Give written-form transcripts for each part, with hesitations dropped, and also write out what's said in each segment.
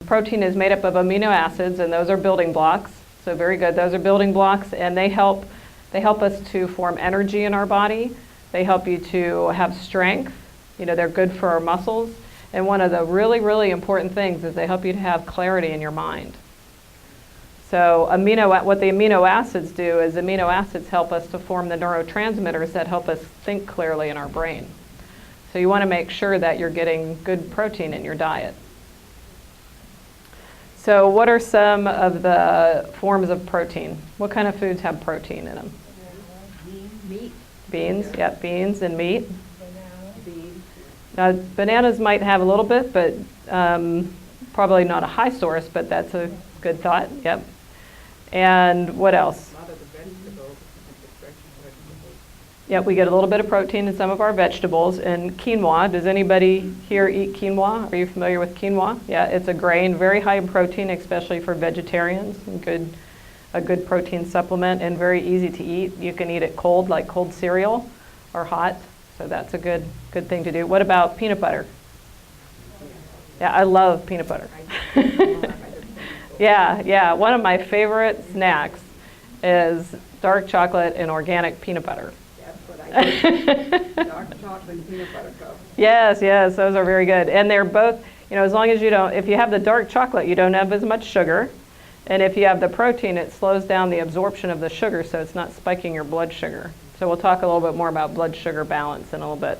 Protein is made up of amino acids, and those are building blocks. So very good. Those are building blocks, and they help us to form energy in our body. They help you to have strength. They're good for our muscles. And one of the really, really important things is they help you to have clarity in your mind. So what the amino acids do is amino acids help us to form the neurotransmitters that help us think clearly in our brain. So you want to make sure that you're getting good protein in your diet. So what are some of the forms of protein? What kind of foods have protein in them? Meat. Beans, yep, beans and meat. Beans. Now, bananas might have a little bit, but probably not a high source, but that's a good thought, yep. And what else? A lot of the vegetables, fresh vegetables. Yep, we get a little bit of protein in some of our vegetables. And quinoa, does anybody here eat quinoa? Are you familiar with quinoa? Yeah, it's a grain, very high in protein, especially for vegetarians. A good protein supplement, and very easy to eat. You can eat it cold, like cold cereal, or hot. So that's a good thing to do. What about peanut butter? Yeah, I love peanut butter. Yeah. One of my favorite snacks is dark chocolate and organic peanut butter. That's what I do. Dark chocolate and peanut butter cups. Yes, those are very good. And they're both, as long as if you have the dark chocolate, you don't have as much sugar. And if you have the protein, it slows down the absorption of the sugar, so it's not spiking your blood sugar. So we'll talk a little bit more about blood sugar balance in a little bit.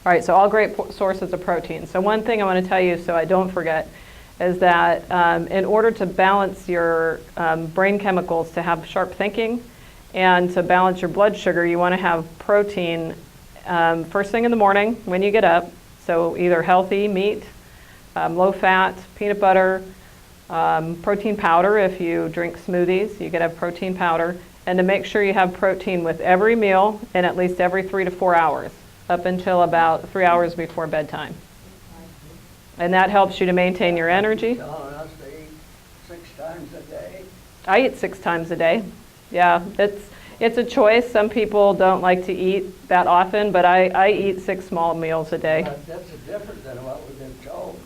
All right, so all great sources of protein. So one thing I want to tell you so I don't forget is that in order to balance your brain chemicals to have sharp thinking and to balance your blood sugar, you want to have protein first thing in the morning when you get up. So either healthy meat, low fat, peanut butter, protein powder. If you drink smoothies, you can have protein powder. And to make sure you have protein with every meal and at least every 3 to 4 hours, up until about 3 hours before bedtime. And that helps you to maintain your energy. Telling us to eat 6 times a day. I eat 6 times a day. Yeah, it's a choice. Some people don't like to eat that often, but I eat 6 small meals a day. That's different than what we've been told.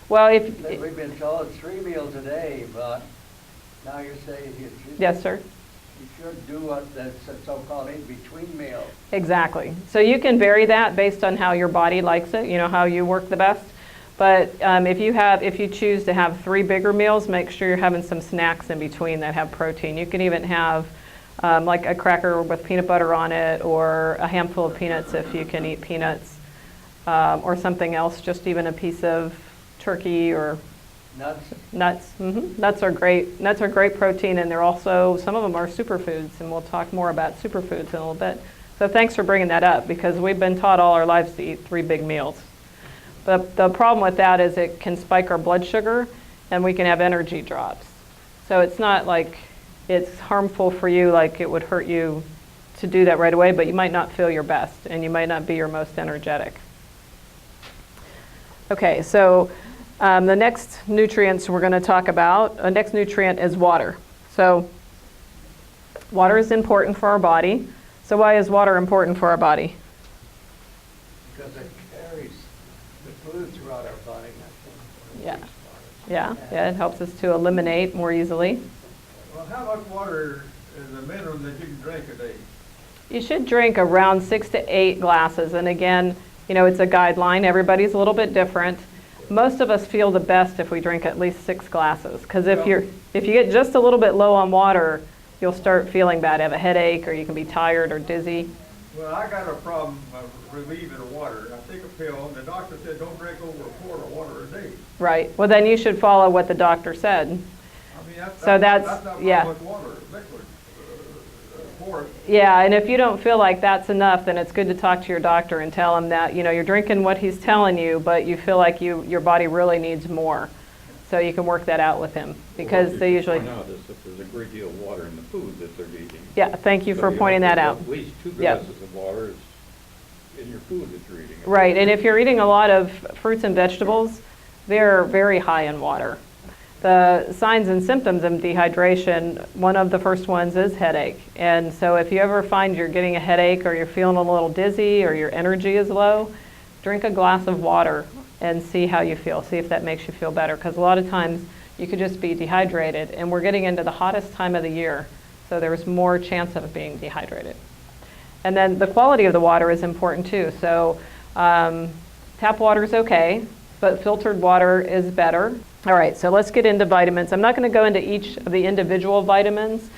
Well, We've been told 3 meals a day, but now you're saying yes, sir. You should do what that's so-called in between meals. Exactly. So you can vary that based on how your body likes it, how you work the best. But if you choose to have 3 bigger meals, make sure you're having some snacks in between that have protein. You can even have like a cracker with peanut butter on it, or a handful of peanuts if you can eat peanuts, or something else, just even a piece of turkey or nuts. Nuts are great. Nuts are great protein, and they're also, some of them are superfoods, and we'll talk more about superfoods in a little bit. So thanks for bringing that up, because we've been taught all our lives to eat 3 big meals. But the problem with that is it can spike our blood sugar, and we can have energy drops. So it's not like it's harmful for you, like it would hurt you to do that right away, but you might not feel your best, and you might not be your most energetic. Okay, so the next nutrients we're going to talk about, the next nutrient is water. So water is important for our body. So why is water important for our body? Because it carries the food throughout our body. Yeah, it helps us to eliminate more easily. Well, how much water is the minimum that you can drink a day? You should drink around 6 to 8 glasses. And again, it's a guideline. Everybody's a little bit different. Most of us feel the best if we drink at least 6 glasses. Because if you get just a little bit low on water, you'll start feeling bad, have a headache, or you can be tired or dizzy. Well, I got a problem relieving the water. I take a pill, and the doctor said don't drink over a quart of water a day. Right. Well, then you should follow what the doctor said. I mean, that's So not yeah. much water, liquid, for it. Yeah, and if you don't feel like that's enough, then it's good to talk to your doctor and tell him that, you're drinking what he's telling you, but you feel like your body really needs more. So you can work that out with him, because they usually... Point out is that there's a great deal of water in the food that they're eating. Yeah, thank you for pointing that out. At least 2 Yep. glasses of water is in your food that you're eating. Right, and if you're eating a lot of fruits and vegetables, they're very high in water. The signs and symptoms of dehydration, one of the first ones is headache. And so if you ever find you're getting a headache, or you're feeling a little dizzy, or your energy is low, drink a glass of water. and see how you feel. See if that makes you feel better. Because a lot of times you could just be dehydrated, and we're getting into the hottest time of the year, so there's more chance of being dehydrated. And then the quality of the water is important too. So tap water is okay, but filtered water is better. All right, so let's get into vitamins. I'm not going to go into each of the individual vitamins,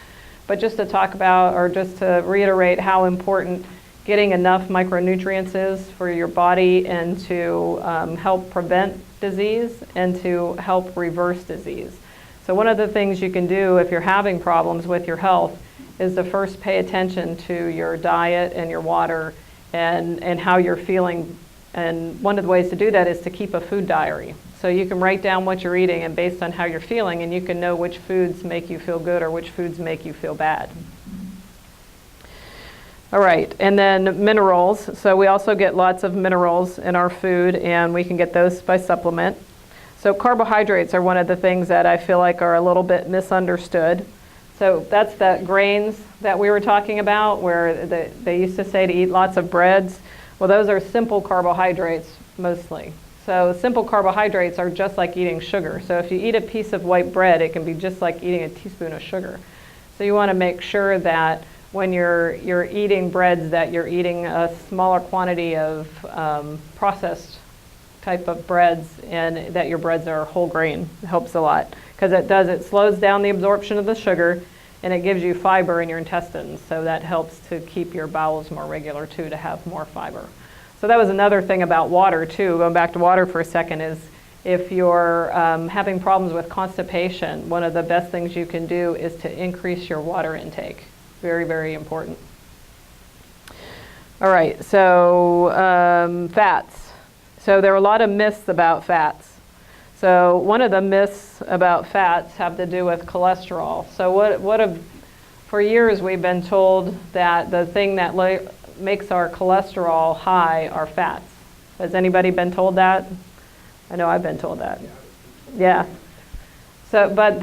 but just to talk about, or just to reiterate how important getting enough micronutrients is for your body, and to help prevent disease and to help reverse disease. So one of the things you can do if you're having problems with your health is to first pay attention to your diet and your water and how you're feeling. And one of the ways to do that is to keep a food diary. So you can write down what you're eating and based on how you're feeling, and you can know which foods make you feel good or which foods make you feel bad. All right, and then minerals. So we also get lots of minerals in our food, and we can get those by supplement. So carbohydrates are one of the things that I feel like are a little bit misunderstood. So that's the grains that we were talking about, where they used to say to eat lots of breads. Well, those are simple carbohydrates mostly. So simple carbohydrates are just like eating sugar. So if you eat a piece of white bread, it can be just like eating a teaspoon of sugar. So you want to make sure that when you're eating breads, that you're eating a smaller quantity of processed type of breads, and that your breads are whole grain. It helps a lot because it slows down the absorption of the sugar, and it gives you fiber in your intestines. So that helps to keep your bowels more regular too, to have more fiber. So that was another thing about water too, going back to water for a second, is if you're having problems with constipation, one of the best things you can do is to increase your water intake. Very, very important. All right, so fats. So there are a lot of myths about fats. So one of the myths about fats have to do with cholesterol. So for years we've been told that the thing that makes our cholesterol high are fats. Has anybody been told that? I know I've been told that. Yeah. So, but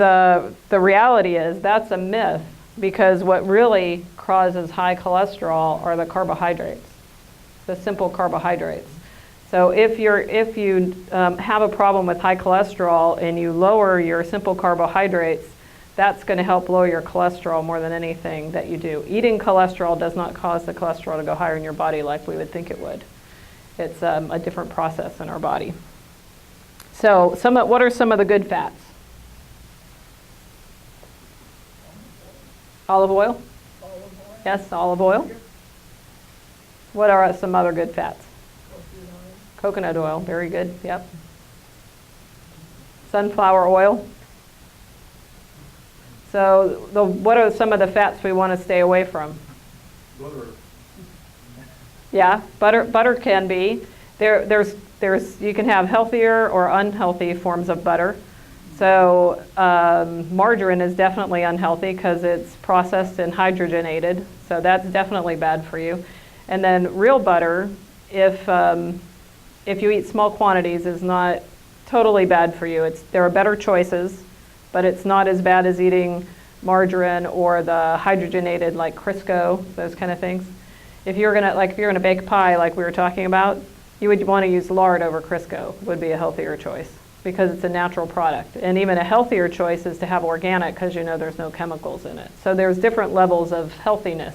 the reality is that's a myth, because what really causes high cholesterol are the carbohydrates, the simple carbohydrates. So if you have a problem with high cholesterol and you lower your simple carbohydrates, that's going to help lower your cholesterol more than anything that you do. Eating cholesterol does not cause the cholesterol to go higher in your body like we would think it would. It's a different process in our body. So what are some of the good fats? Olive oil? Yes, olive oil. What are some other good fats? Coconut oil, very good, yep. Sunflower oil. So what are some of the fats we want to stay away from? Butter. Yeah, butter can be. You can have healthier or unhealthy forms of butter. So margarine is definitely unhealthy because it's processed and hydrogenated. So that's definitely bad for you. And then real butter, if you eat small quantities, is not totally bad for you. There are better choices, but it's not as bad as eating margarine or the hydrogenated like Crisco, those kind of things. If you're gonna bake a pie like we were talking about, you would want to use lard over Crisco, would be a healthier choice because it's a natural product. And even a healthier choice is to have organic because you know there's no chemicals in it. So there's different levels of healthiness